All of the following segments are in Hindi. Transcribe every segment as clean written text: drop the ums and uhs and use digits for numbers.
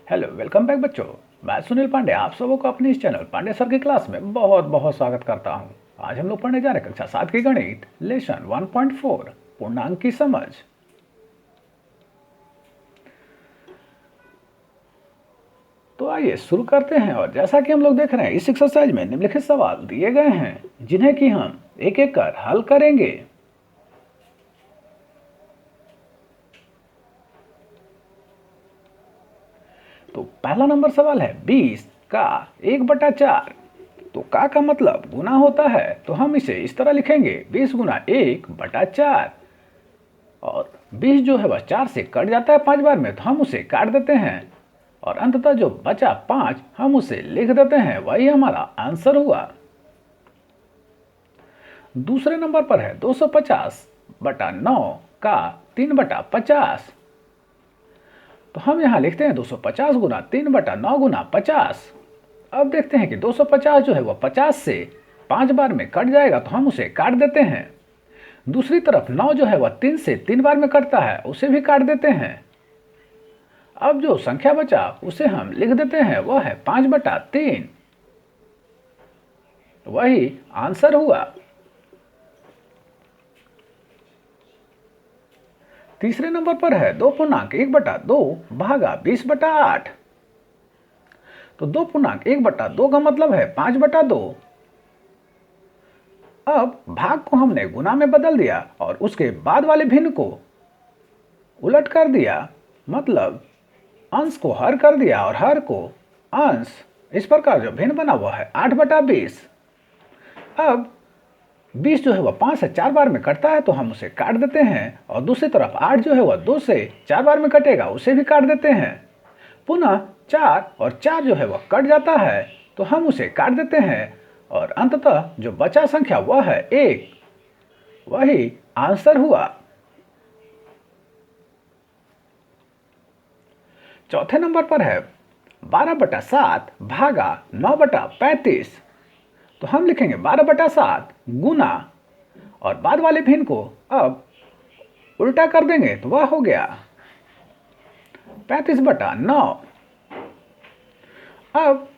हेलो, वेलकम बैक बच्चों। मैं सुनील पांडे आप सबों को अपने इस चैनल पांडे सर की क्लास में बहुत बहुत स्वागत करता हूं। आज हम लोग पढ़ने जा रहे हैं कक्षा 7 की गणित लेसन 1.4 पूर्णांक की समझ। तो आइए शुरू करते हैं। और जैसा कि हम लोग देख रहे हैं, इस एक्सरसाइज में निम्नलिखित सवाल दिए गए हैं जिन्हें कि हम एक एक कर हल करेंगे। तो पहला नंबर सवाल है 20 का 1/4। तो का मतलब गुना होता है, तो हम इसे इस तरह लिखेंगे 20 गुना 1/4। और 20 जो है वह 4 से कट जाता है 5 बार में, तो हम उसे काट देते हैं और अंततः जो बचा 5 हम उसे लिख देते हैं। वही हमारा आंसर हुआ। दूसरे नंबर पर है 250/9 का 3/50। तो हम यहां लिखते हैं 250 गुना 3/9 गुना 50। अब देखते हैं कि 250 जो है वह 50 से 5 बार में कट जाएगा, तो हम उसे काट देते हैं। दूसरी तरफ 9 जो है वह 3 से 3 बार में कटता है, उसे भी काट देते हैं। अब जो संख्या बचा उसे हम लिख देते हैं, वह है 5/3। वही आंसर हुआ। तीसरे नंबर पर है 2.1/2 भागा 20/8। तो 2.1/2 का मतलब है 5/2। अब भाग को हमने गुना में बदल दिया और उसके बाद वाले भिन्न को उलट कर दिया, मतलब अंश को हर कर दिया और हर को अंश। इस प्रकार जो भिन्न बना हुआ है 8/20। अब 20 जो है वह 5 से 4 बार में कटता है, तो हम उसे काट देते हैं। और दूसरी तरफ 8 जो है वह 2 से 4 बार में कटेगा, उसे भी काट देते हैं। पुनः 4 और 4 जो है वह कट जाता है, तो हम उसे काट देते हैं। और अंततः जो बचा संख्या वह है 1। वही आंसर हुआ। चौथे नंबर पर है 12/7 भागा 9/35। तो हम लिखेंगे 12/7 गुना और बाद वाले भिन्न को अब उल्टा कर देंगे, तो वह हो गया 35/9। अब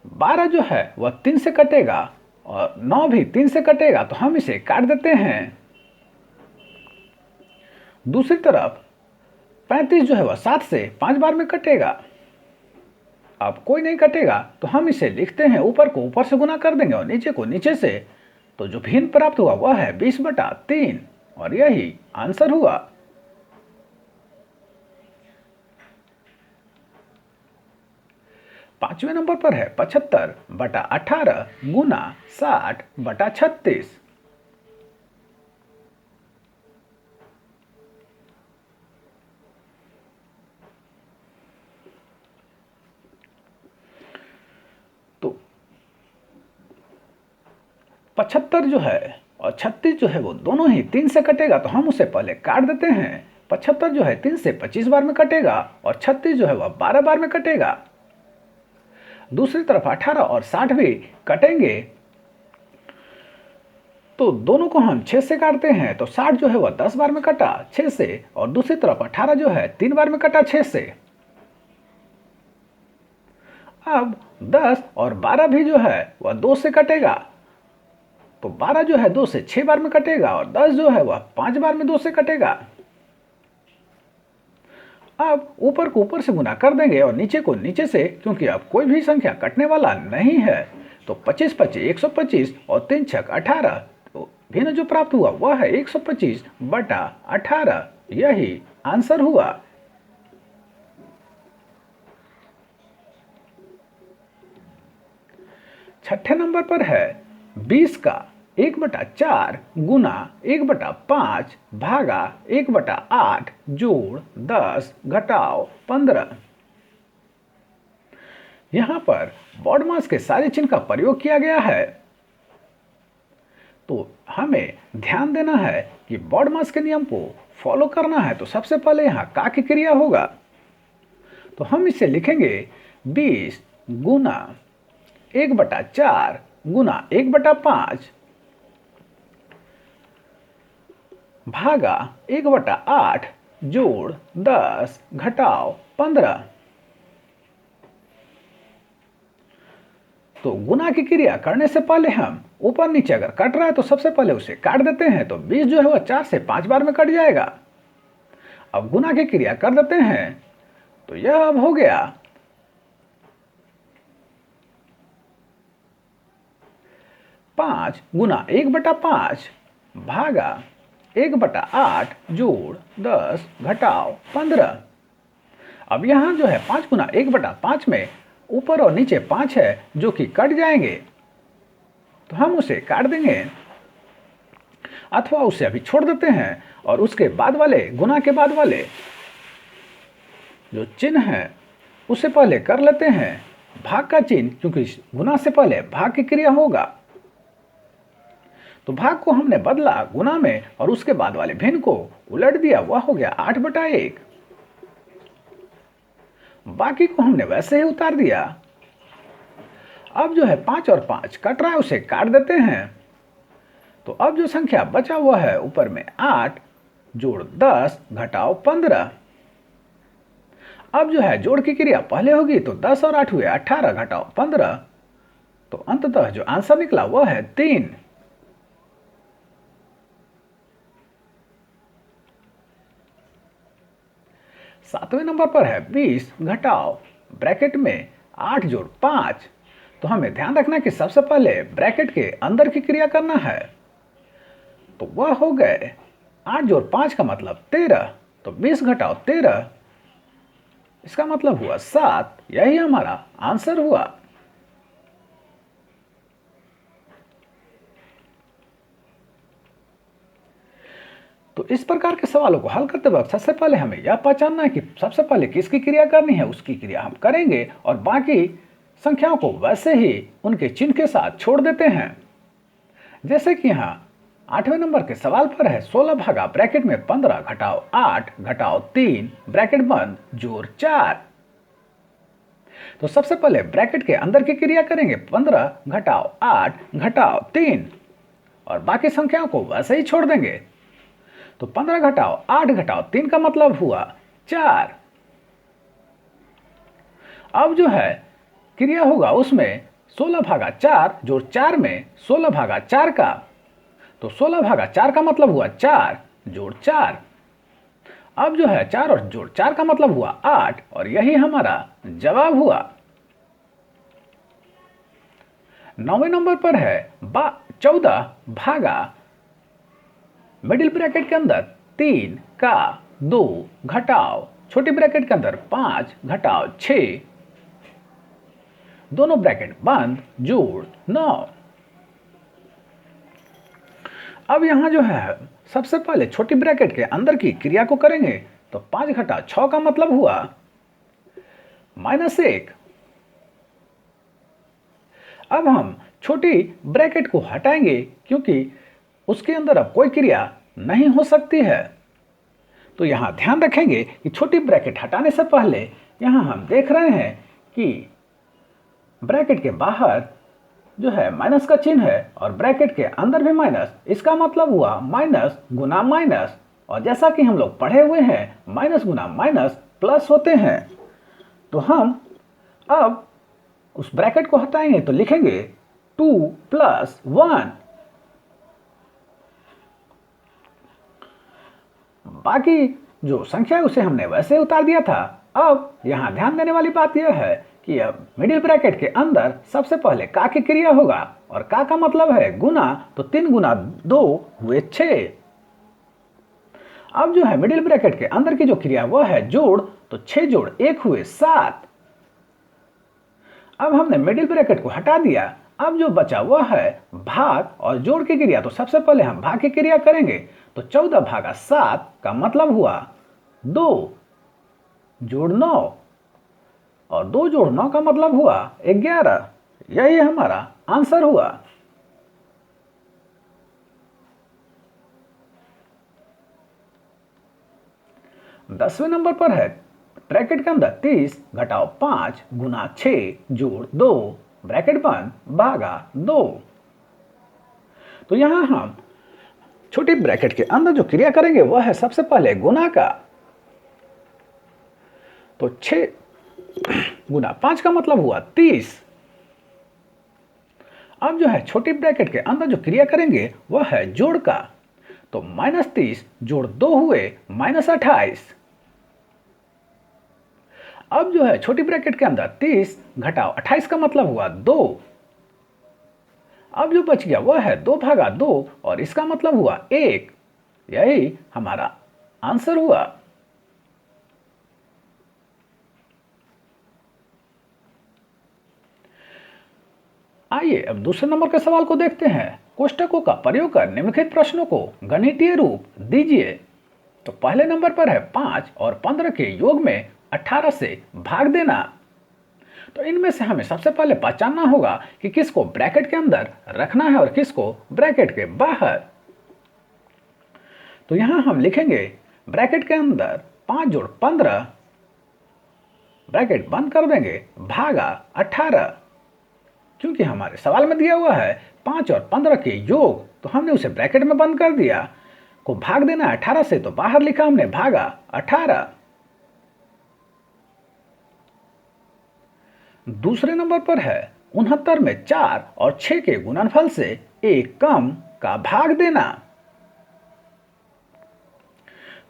12 जो है वह 3 से कटेगा और 9 भी 3 से कटेगा, तो हम इसे काट देते हैं। दूसरी तरफ 35 जो है वह 7 से 5 बार में कटेगा। अब कोई नहीं कटेगा, तो हम इसे लिखते हैं, ऊपर को ऊपर से गुना कर देंगे और नीचे को नीचे से। तो जो भिन्न प्राप्त हुआ वह है 20/3 और यही आंसर हुआ। पांचवें नंबर पर है 75/18 गुना 60/36। तो 75 जो है और 36 जो है वो दोनों ही 3 से कटेगा, तो हम उसे पहले काट देते हैं। 75 जो है 3 से 25 बार में कटेगा और 36 जो है वह 12 बार में कटेगा। दूसरी तरफ 18 और 60 भी कटेंगे, तो दोनों को हम 6 से काटते हैं। तो 60 जो है वह 10 बार में कटा 6 से, और दूसरी तरफ 18 जो है 3 बार में कटा 6 से। अब 10 और 12 भी जो है वह 2 से कटेगा, तो 12 जो है 2 से 6 बार में कटेगा और 10 जो है वह 5 बार में 2 से कटेगा। अब ऊपर को ऊपर से गुना कर देंगे और नीचे को नीचे से, क्योंकि अब कोई भी संख्या कटने वाला नहीं है। तो 25/25 125 और 3 छक 18। तो भिन्न जो प्राप्त हुआ वह है 125/18। यही आंसर हुआ। छठे नंबर पर है 20 का 1/4 गुना 1/5 भागा 1/8 जोड़ 10 घटाओ 15। यहां पर बॉडमास के सारे चिन्ह का प्रयोग किया गया है। तो हमें ध्यान देना है कि बॉडमास के नियम को फॉलो करना है। तो सबसे पहले यहां का की क्रिया होगा, तो हम इसे लिखेंगे 20 गुना 1/4 गुना 1/5 भागा 1/8 जोड़ 10 घटाओ 15। तो गुना की क्रिया करने से पहले हम ऊपर नीचे अगर कट रहा है तो सबसे पहले उसे काट देते हैं, तो 20 जो है वह 4 से 5 बार में कट जाएगा। अब गुना की क्रिया कर देते हैं, तो यह अब हो गया 5 गुना 1/5 भागा 1/8 जोड़ 10 घटाओ 15। अब यहां जो है 5 गुना 1/5 में ऊपर और नीचे 5 है जो कि कट जाएंगे, तो हम उसे काट देंगे अथवा उसे अभी छोड़ देते हैं और उसके बाद वाले गुना के बाद वाले जो चिन्ह है उसे पहले कर लेते हैं भाग का चिन्ह, क्योंकि गुना से पहले भाग की क्रिया होगा। तो भाग को हमने बदला गुना में और उसके बाद वाले भिन्न को उलट दिया, वह हो गया 8/1। बाकी को हमने वैसे ही उतार दिया। अब जो है 5 और 5 कट रहा है, उसे काट देते हैं। तो अब जो संख्या बचा हुआ है ऊपर में 8 जोड़ 10 घटाओ 15। अब जो है जोड़ की क्रिया पहले होगी, तो 10 और 8 हुए 18 घटाओ 15। तो अंततः जो आंसर निकला वह है 3। सातवें नंबर पर है 20 घटाओ ब्रैकेट में 8 जोड़ 5। तो हमें ध्यान रखना कि सबसे पहले ब्रैकेट के अंदर की क्रिया करना है। तो वह हो गए 8 जोड़ 5 का मतलब 13। तो 20 घटाओ 13, इसका मतलब हुआ 7। यही हमारा आंसर हुआ। तो इस प्रकार के सवालों को हल करते वक्त सबसे पहले हमें यह पहचानना है कि सबसे पहले किसकी क्रिया करनी है, उसकी क्रिया हम करेंगे और बाकी संख्याओं को वैसे ही उनके चिन्ह के साथ छोड़ देते हैं। जैसे कि यहाँ 8वें नंबर के सवाल पर है 16 भागा ब्रैकेट में 15 घटाओ 8 घटाओ 3 ब्रैकेट बंद जोड़ 4। तो सबसे पहले ब्रैकेट के अंदर की क्रिया करेंगे 15 घटाओ 8 घटाओ 3 और बाकी संख्याओं को वैसे ही छोड़ देंगे। तो 15 घटाओ 8 घटाओ 3 का मतलब हुआ 4। अब जो है क्रिया होगा उसमें 16 भागा 4 जोड़ 4 में 16 भागा 4 का, तो 16 भागा 4 का मतलब हुआ 4 जोड़ 4। अब जो है 4 और जोड़ 4 का मतलब हुआ 8 और यही हमारा जवाब हुआ। 9वें नंबर पर है 14 भागा मिडिल ब्रैकेट के अंदर 3 का 2 घटाओ छोटी ब्रैकेट के अंदर 5 घटाओ 6 दोनों ब्रैकेट बंद जोड़ 9। अब यहां जो है सबसे पहले छोटी ब्रैकेट के अंदर की क्रिया को करेंगे। तो 5 घटाओ 6 का मतलब हुआ -1। अब हम छोटी ब्रैकेट को हटाएंगे क्योंकि उसके अंदर अब कोई क्रिया नहीं हो सकती है। तो यहां ध्यान रखेंगे कि छोटी ब्रैकेट हटाने से पहले यहां हम देख रहे हैं कि ब्रैकेट के बाहर जो है माइनस का चिन्ह है और ब्रैकेट के अंदर भी माइनस, इसका मतलब हुआ माइनस गुना माइनस। और जैसा कि हम लोग पढ़े हुए हैं माइनस गुना माइनस प्लस होते हैं। तो हम अब उस ब्रैकेट को हटाएंगे तो लिखेंगे 2 + 1। बाकी जो संख्या है उसे हमने वैसे उतार दिया था। अब यहां ध्यान देने वाली बात यह है कि अब मिडिल ब्रैकेट के अंदर सबसे पहले का की क्रिया होगा और का मतलब है गुना, तो 3 गुना 2 हुए 6। अब जो है मिडिल ब्रैकेट के अंदर की जो क्रिया वह है जोड़, तो 6 जोड़ 1 हुए 7। अब हमने मिडिल ब्रैकेट को हटा दिया। अब जो बचा वह है भाग और जोड़ की क्रिया। तो सबसे पहले हम भाग की क्रिया करेंगे। तो 14 भागा 7 का मतलब हुआ 2 जोड़ 9 और 2 जोड़ 9 का मतलब हुआ 11। यही हमारा आंसर हुआ। दसवें नंबर पर है ब्रैकेट के अंदर 30 घटाओ 5 गुना 6 जोड़ 2 ब्रैकेट बंद भागा 2। तो यहां हम छोटी ब्रैकेट के अंदर जो क्रिया करेंगे वह है सबसे पहले गुना का। तो 6 गुना 5 का मतलब हुआ 30। अब जो है छोटी ब्रैकेट के अंदर जो क्रिया करेंगे वह है जोड़ का। तो -30 जोड़ 2 हुए -28। अब जो है छोटी ब्रैकेट के अंदर 30 घटाओ 28 का मतलब हुआ 2। अब जो बच गया वह है 2 भागा 2 और इसका मतलब हुआ 1। यही हमारा आंसर हुआ। आइए अब दूसरे नंबर के सवाल को देखते हैं। कोष्टकों का प्रयोग कर निम्नलिखित प्रश्नों को गणितीय रूप दीजिए। तो पहले नंबर पर है 5 और 15 के योग में 18 से भाग देना। तो इनमें से हमें सबसे पहले पहचानना होगा कि किसको ब्रैकेट के अंदर रखना है और किसको ब्रैकेट के बाहर। तो यहां हम लिखेंगे ब्रैकेट के अंदर 5 जोड़ 15, ब्रैकेट बंद कर देंगे, भागा 18। क्योंकि हमारे सवाल में दिया हुआ है 5 और 15 के योग, तो हमने उसे ब्रैकेट में बंद कर दिया। को भाग देना 18 से, तो बाहर लिखा हमने भागा 18। दूसरे नंबर पर है 69 में 4 और 6 के गुणनफल से एक कम का भाग देना।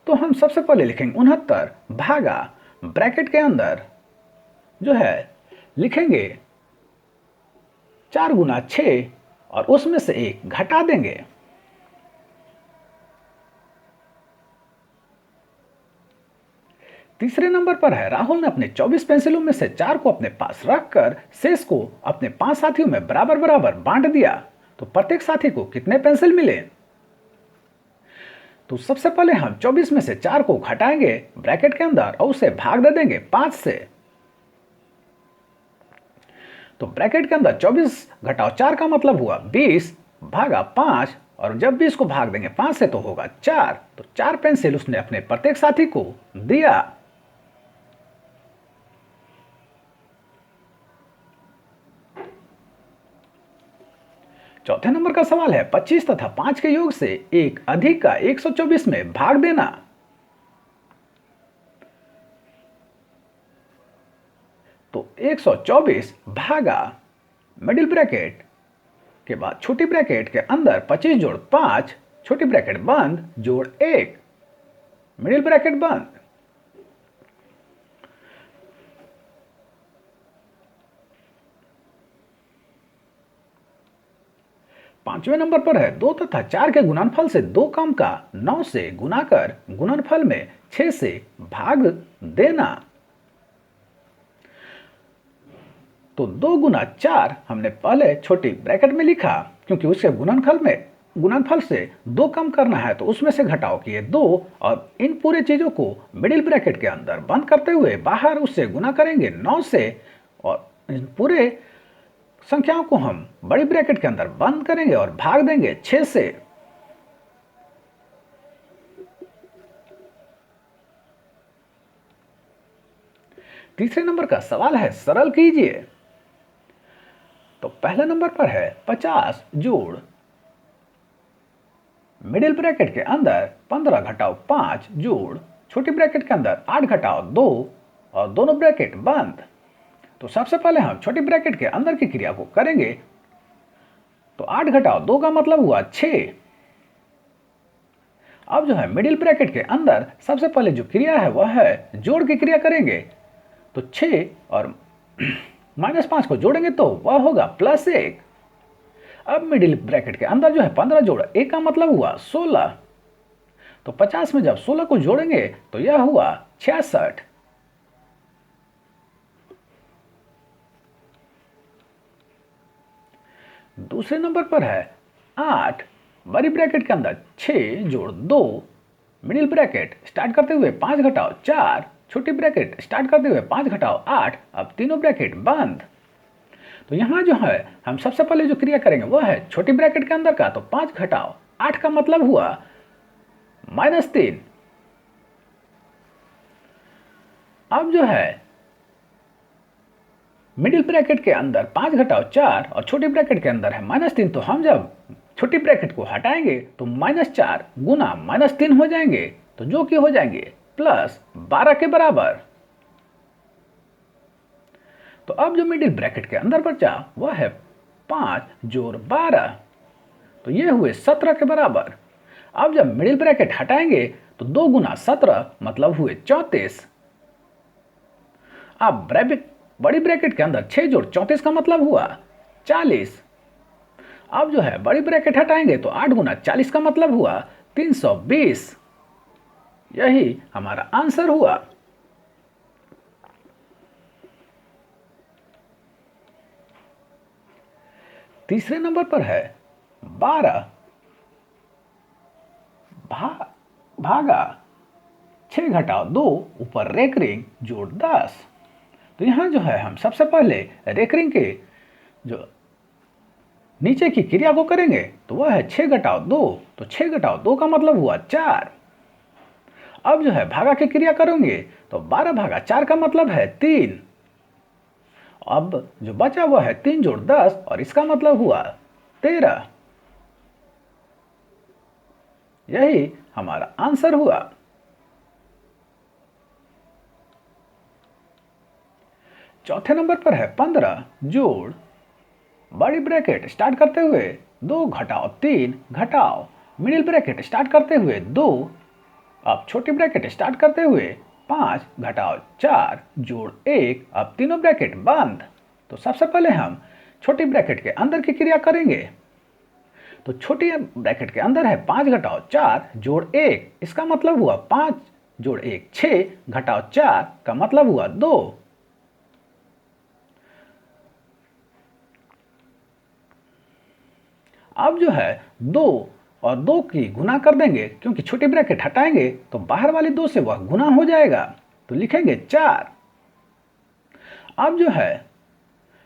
तो हम सबसे पहले लिखेंगे 69 भागा, ब्रैकेट के अंदर जो है लिखेंगे 4 गुना 6 और उसमें से एक घटा देंगे। तीसरे नंबर पर है राहुल ने अपने 24 पेंसिलों में से 4 को अपने पास रखकर शेष को अपने 5 साथियों में बराबर बराबर बांट दिया। तो प्रत्येक साथी को कितने पेंसिल मिले? तो सबसे पहले हम 24 में से 4 को घटाएंगे ब्रैकेट के अंदर और उसे भाग दे देंगे 5 से। तो ब्रैकेट के अंदर 24 घटाओ 4 का मतलब हुआ 20 भागा 5, और जब 20 को भाग देंगे 5 से तो होगा 4। तो 4 पेंसिल उसने अपने प्रत्येक साथी को दिया। चौथे नंबर का सवाल है 25 तथा 5 के योग से एक अधिक का 124 में भाग देना। तो 124 भागा मिडिल ब्रैकेट के बाद छोटी ब्रैकेट के अंदर 25 जोड़ 5, छोटी ब्रैकेट बंद, जोड़ 1, मिडिल ब्रैकेट बंद। पांचवें नंबर पर है 2 तथा 4 के गुणनफल से 2 कम का 9 से गुना कर गुणनफल में 6 से भाग देना। तो 2 गुना 4 हमने पहले छोटी ब्रैकेट में लिखा, क्योंकि उसके गुणनफल से 2 कम करना है, तो उसमें से घटाओ किए 2 और इन पूरे चीजों को मिडिल ब्रैकेट के अंदर बंद करते हुए बाहर उससे गुना करेंगे 9 से, और इन पूरे संख्याओं को हम बड़ी ब्रैकेट के अंदर बंद करेंगे और भाग देंगे 6 से। तीसरे नंबर का सवाल है सरल कीजिए। तो पहले नंबर पर है 50 जोड़ मिडिल ब्रैकेट के अंदर 15 घटाओ 5 जोड़ छोटी ब्रैकेट के अंदर 8 घटाओ 2 और दोनों ब्रैकेट बंद। तो सबसे पहले हम छोटी ब्रैकेट के अंदर की क्रिया को करेंगे। तो 8 घटाओ 2 का मतलब हुआ 6। अब जो है मिडिल ब्रैकेट के अंदर सबसे पहले जो क्रिया है वह है जोड़ की क्रिया करेंगे। तो 6 और -5 को जोड़ेंगे तो वह होगा +1। अब मिडिल ब्रैकेट के अंदर जो है 15 जोड़ 1 का मतलब हुआ 16। तो 50 में जब 16 को जोड़ेंगे तो यह हुआ 66। दूसरे नंबर पर है 8 बड़ी ब्रैकेट के अंदर 6 जोड़ 2 मिडिल ब्रैकेट स्टार्ट करते हुए 5 घटाओ 4 छोटी ब्रैकेट स्टार्ट करते हुए 5 घटाओ 8, अब तीनों ब्रैकेट बंद। तो यहां जो है हम सबसे पहले जो क्रिया करेंगे वह है छोटी ब्रैकेट के अंदर का। तो 5 घटाओ 8 का मतलब हुआ -3। अब जो है मिडिल ब्रैकेट के अंदर 5 घटाओ 4 और छोटी ब्रैकेट के अंदर है -3, तो हम जब छोटी ब्रैकेट को हटाएंगे तो -4 गुना -3 हो जाएंगे, तो जो कि हो जाएंगे +12 के बराबर। तो अब जो मिडिल ब्रैकेट के अंदर बचा वह है 5 जोड़ 12, तो ये हुए 17 के बराबर। अब जब मिडिल ब्रैकेट हटाएंगे तो 2 गुना 17 मतलब हुए 34। अब बड़ी ब्रैकेट के अंदर 6 जोड़ 34 का मतलब हुआ 40। अब जो है बड़ी ब्रैकेट हटाएंगे तो 8 गुना 40 का मतलब हुआ 320। यही हमारा आंसर हुआ। तीसरे नंबर पर है 12 भागा 6 घटाओ 2 ऊपर रेकरिंग जोड़ 10। तो यहां जो है हम सबसे पहले रेकरिंग के जो नीचे की क्रिया को करेंगे तो वह है 6 घटाओ 2, तो 6 घटाओ 2 का मतलब हुआ 4। अब जो है भागा की क्रिया करेंगे तो 12 भागा 4 का मतलब है 3। अब जो बचा हुआ है 3 जोड़ 10 और इसका मतलब हुआ 13। यही हमारा आंसर हुआ। चौथे नंबर पर है 15 जोड़ बड़ी ब्रैकेट स्टार्ट करते हुए 2 घटाओ 3 घटाओ मिडिल ब्रैकेट स्टार्ट करते हुए 2, अब छोटी ब्रैकेट स्टार्ट करते हुए 5 घटाओ 4 जोड़ 1, अब तीनों ब्रैकेट बंद। तो सबसे पहले हम छोटी ब्रैकेट के अंदर की क्रिया करेंगे। तो छोटी ब्रैकेट के अंदर है 5 घटाओ 4 जोड़ 1, इसका मतलब हुआ 5 जोड़ 1 6 घटाओ 4 का मतलब हुआ 2। अब जो है 2 और 2 की गुना कर देंगे, क्योंकि छोटी ब्रैकेट हटाएंगे तो बाहर वाली 2 से वह गुना हो जाएगा, तो लिखेंगे 4। अब जो है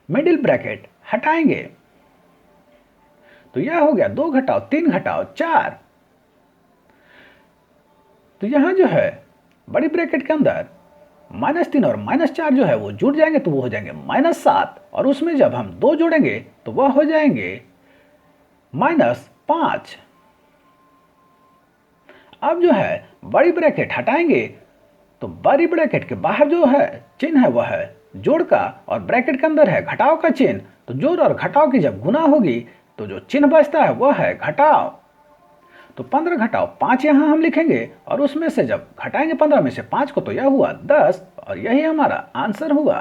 मिडिल ब्रैकेट हटाएंगे तो यह हो गया 2 घटाओ 3 घटाओ 4। तो यहां जो है बड़ी ब्रैकेट के अंदर -3 और -4 जो है वो जुड़ जाएंगे तो वो हो जाएंगे -7, और उसमें जब हम 2 जोड़ेंगे तो वह हो जाएंगे -5। अब जो है बड़ी ब्रैकेट हटाएंगे तो बड़ी ब्रैकेट के बाहर जो है चिन्ह है वह है जोड़ का, और ब्रैकेट के अंदर है घटाव का चिन्ह। तो जोड़ और घटाव की जब गुना होगी तो जो चिन्ह बचता है वह है घटाव। तो 15 घटाओ 5 यहां हम लिखेंगे, और उसमें से जब घटाएंगे 15 में से 5 को तो यह हुआ 10, और यही हमारा आंसर हुआ।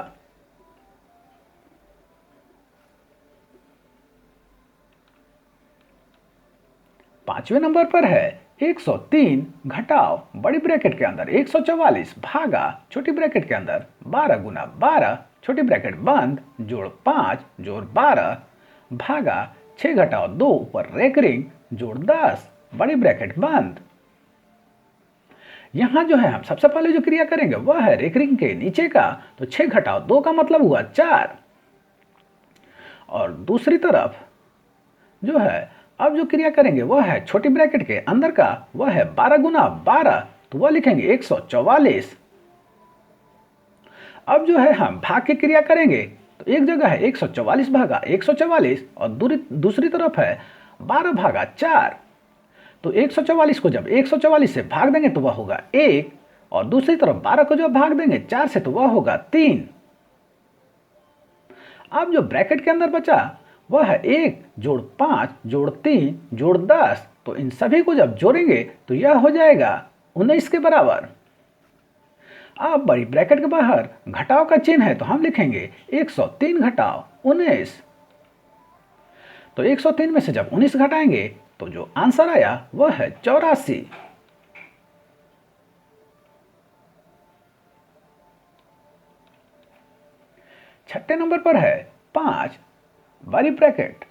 पांचवें नंबर पर है 103 घटाओ बड़ी ब्रैकेट के अंदर 144 भागा छोटी ब्रैकेट के अंदर 12 गुना 12 छोटी ब्रैकेट बंद जोड़ 5 जोड़ 12 भागा 6 घटाओ 2 ऊपर रेकरिंग जोड़ 10 बड़ी ब्रैकेट बंद। यहां जो है हम सबसे पहले जो क्रिया करेंगे वह है रेकरिंग के नीचे का, तो 6 घटाओ 2 का मतलब हुआ 4। और दूसरी तरफ जो है अब जो क्रिया करेंगे वह है छोटी ब्रैकेट के अंदर का, वह है 12 गुना 12, तो वह लिखेंगे 144। अब जो है हम भाग की क्रिया करेंगे तो एक जगह है 144 भागा 144 और दूसरी तरफ है 12 भागा 4। तो 144 को जब 144 से भाग देंगे तो वह होगा 1, और दूसरी तरफ 12 को जब भाग देंगे 4 से तो वह होगा 3। अब जो ब्रैकेट के अंदर बचा वह है 1 जोड़ 5 जोड़ 3 जोड़ 10, तो इन सभी को जब जोड़ेंगे तो यह हो जाएगा 19 के बराबर। अब बड़ी ब्रैकेट के बाहर घटाव का चिन्ह है तो हम लिखेंगे 103 घटाव 19। तो 103 में से जब 19 घटाएंगे तो जो आंसर आया वह है 84। छठे नंबर पर है 5 बड़ी ब्रैकेट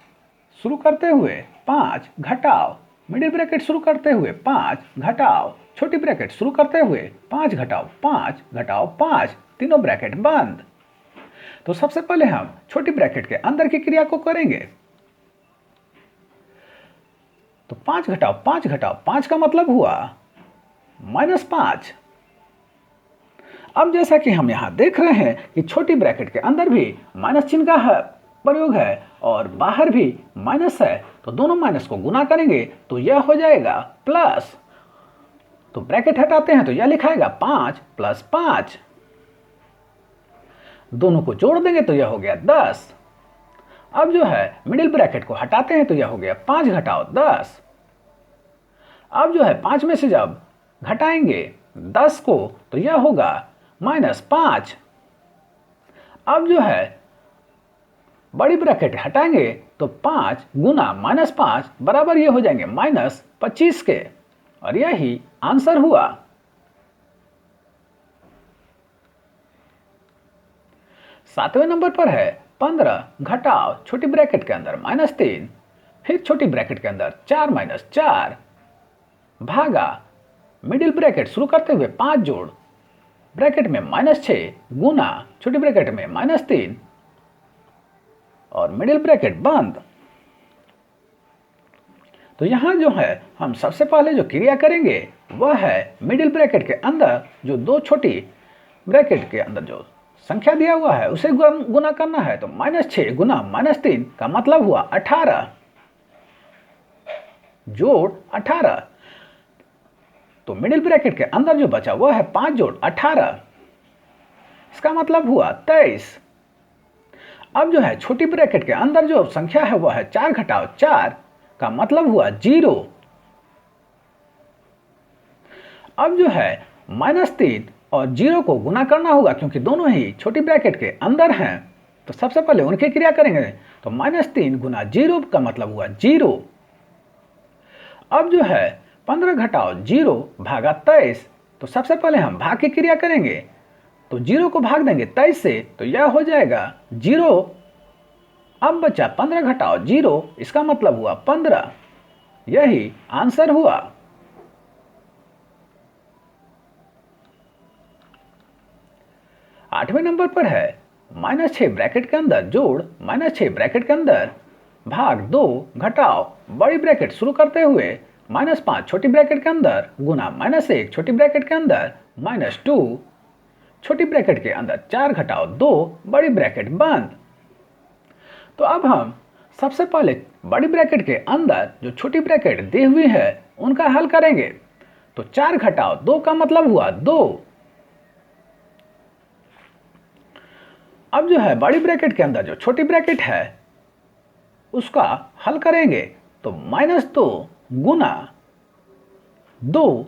शुरू करते हुए 5 घटाव मिडिल ब्रैकेट शुरू करते हुए 5 घटाव छोटी ब्रैकेट शुरू करते हुए 5 घटाव 5 घटाव 5 तीनों ब्रैकेट बंद। तो सबसे पहले हम छोटी ब्रैकेट के अंदर की क्रिया को करेंगे। तो 5 घटाव 5 घटाव 5 का मतलब हुआ -5। अब जैसा कि हम यहां देख रहे हैं कि छोटी ब्रैकेट के अंदर भी माइनस चिन्ह का प्रयोग है और बाहर भी माइनस है, तो दोनों माइनस को गुना करेंगे तो यह हो जाएगा प्लस। तो ब्रैकेट हटाते हैं तो यह लिखाएगा 5 + 5। दोनों को जोड़ देंगे तो यह हो गया 10। अब जो है मिडिल ब्रैकेट को हटाते हैं तो यह हो गया 5 घटाओ 10। अब जो है 5 में से जब घटाएंगे 10 को तो यह होगा -5। अब जो है बड़ी ब्रैकेट हटाएंगे तो 5 गुना -5 बराबर ये हो जाएंगे -25 के, और यही आंसर हुआ। सातवें नंबर पर है 15 घटाओ छोटी ब्रैकेट के अंदर -3, फिर छोटी ब्रैकेट के अंदर 4 - 4 भागा मिडिल ब्रैकेट शुरू करते हुए 5 जोड़ ब्रैकेट में -6 गुना छोटी ब्रैकेट में -3 और मिडिल ब्रैकेट बंद। तो यहां जो है हम सबसे पहले जो क्रिया करेंगे वह है मिडिल ब्रैकेट के अंदर जो दो छोटी ब्रैकेट के अंदर जो संख्या दिया हुआ है उसे गुना करना है। तो -6 गुना -3 का मतलब हुआ 18 जोड़ 18। तो मिडिल ब्रैकेट के अंदर जो बचा वह है 5 जोड़ 18, इसका मतलब हुआ 23। अब जो है छोटी ब्रैकेट के अंदर जो संख्या है वह है 4 घटाओ 4 का मतलब हुआ 0। अब जो है -3 और 0 को गुना करना होगा क्योंकि दोनों ही छोटी ब्रैकेट के अंदर हैं, तो सबसे पहले उनकी क्रिया करेंगे। तो -3 गुना 0 का मतलब हुआ 0। अब जो है 15 घटाओ 0 भागा 23, तो सबसे पहले हम भाग की क्रिया करेंगे। तो 0 को भाग देंगे 23 से तो यह हो जाएगा 0। अब बचा 15 घटाओ 0, इसका मतलब हुआ 15, यही आंसर हुआ। आठवें नंबर पर है -6 ब्रैकेट के अंदर जोड़ -6 ब्रैकेट के अंदर भाग 2 घटाओ बड़ी ब्रैकेट शुरू करते हुए -5 छोटी ब्रैकेट के अंदर गुना -1 छोटी ब्रैकेट के अंदर -2 छोटी ब्रैकेट के अंदर 4 घटाओ 2 बड़ी ब्रैकेट बंद। तो अब हम सबसे पहले बड़ी ब्रैकेट के अंदर जो छोटी ब्रैकेट दी हुई है उनका हल करेंगे। तो 4 घटाओ 2 का मतलब हुआ 2। अब जो है बड़ी ब्रैकेट के अंदर जो छोटी ब्रैकेट है उसका हल करेंगे। तो -2 गुना 2,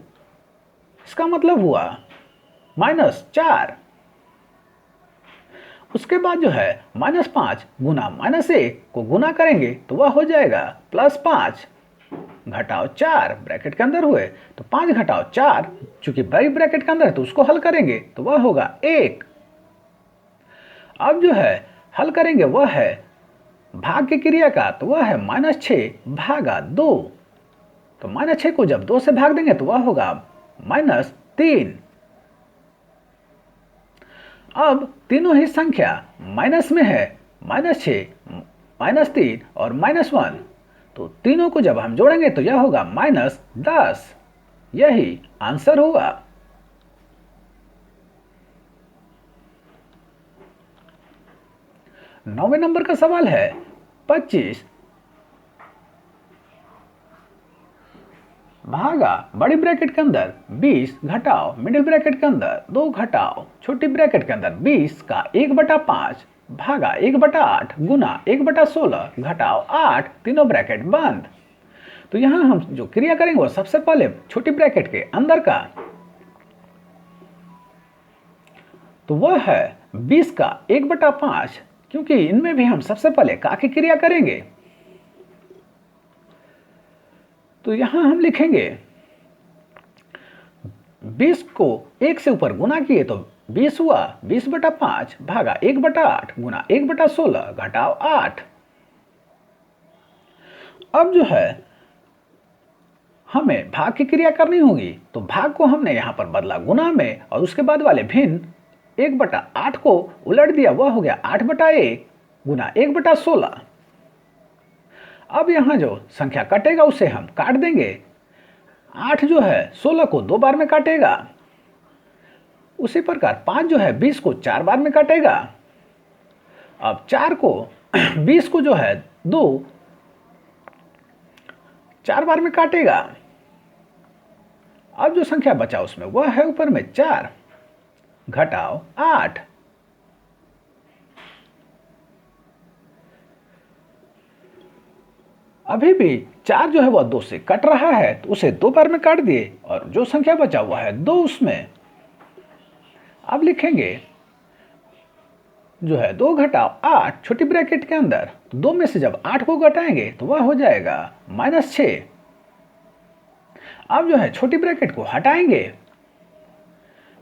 इसका मतलब हुआ -4। उसके बाद जो है -5 गुना -1 को गुना करेंगे तो वह हो जाएगा +5 घटाओ 4 ब्रैकेट के अंदर हुए। तो 5 घटाओ 4 चूंकि बड़ी ब्रैकेट के अंदर है तो उसको हल करेंगे तो वह होगा 1। अब जो है हल करेंगे वह है भाग की क्रिया का, तो वह है -6 भागा 2। तो -6 को जब 2 से भाग देंगे तो वह होगा -3। अब तीनों ही संख्या माइनस में है, -6 -3 और -1। तो तीनों को जब हम जोड़ेंगे तो यह होगा -10, यही आंसर होगा। नौवें नंबर का सवाल है 25 भागा बड़ी ब्रैकेट के अंदर 20 घटाओ मिडिल ब्रैकेट के अंदर 2 घटाओ छोटी ब्रैकेट के अंदर 20 का 1/5 भागा 1/8 गुना 1/16 घटाओ 8 तीनों ब्रैकेट बंद। तो यहां हम जो क्रिया करेंगे वो सबसे पहले छोटी ब्रैकेट के अंदर का, तो वह है 20 का 1/5, क्योंकि इनमें भी हम सबसे पहले का की क्रिया करेंगे। तो यहां हम लिखेंगे 20 को 1 से ऊपर गुना किए तो 20 हुआ 20/5 भागा 1/8 गुना 1/16 घटाओ 8। अब जो है हमें भाग की क्रिया करनी होगी, तो भाग को हमने यहां पर बदला गुना में और उसके बाद वाले भिन्न 1/8 को उलट दिया, वह हो गया 8/1 गुना 1/16। अब यहां जो संख्या कटेगा उसे हम काट देंगे। 8 जो है 16 को 2 बार में काटेगा, उसी प्रकार 5 जो है 20 को 4 बार में काटेगा। अब 4 को 20 को जो है 2 4 बार में काटेगा। अब जो संख्या बचा उसमें वह है ऊपर में 4 घटाओ 8। अभी भी 4 जो है वह 2 से कट रहा है, तो उसे 2 बार में काट दिए और जो संख्या बचा हुआ है 2 उसमें। अब लिखेंगे जो है 2 घटाओ 8 छोटी ब्रैकेट के अंदर, तो 2 में से जब 8 को घटाएंगे तो वह हो जाएगा -6। अब जो है छोटी ब्रैकेट को हटाएंगे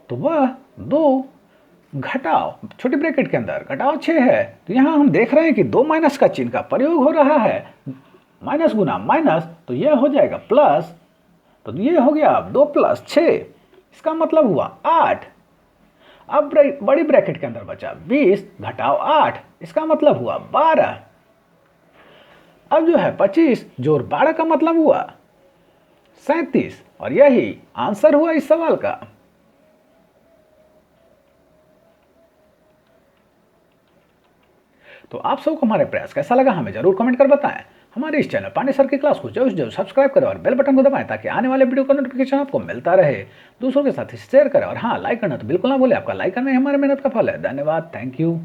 तो वह 2 घटाओ छोटी ब्रैकेट के अंदर घटाओ 6 है। तो यहां हम देख रहे हैं कि 2 माइनस का चिन्ह का प्रयोग हो रहा है, माइनस गुना माइनस, तो यह हो जाएगा प्लस। तो ये हो गया अब 2 + 6, इसका मतलब हुआ 8। अब बड़ी ब्रैकेट के अंदर बचा 20 घटाओ 8, इसका मतलब हुआ 12। अब जो है 25 जोड़ 12 का मतलब हुआ 37, और यही आंसर हुआ इस सवाल का। तो आप सबको हमारे प्रयास कैसा लगा हमें जरूर कमेंट कर बताएं। हमारे इस चैनल पांडे सर की क्लास को जरूर सब्सक्राइब करें और बेल बटन को दबाएं ताकि आने वाले वीडियो का नोटिफिकेशन आपको मिलता रहे। दूसरों के साथ शेयर करें और हाँ, लाइक करना तो बिल्कुल ना भूलें, आपका लाइक करना ही हमारे मेहनत का फल है। धन्यवाद, थैंक यू।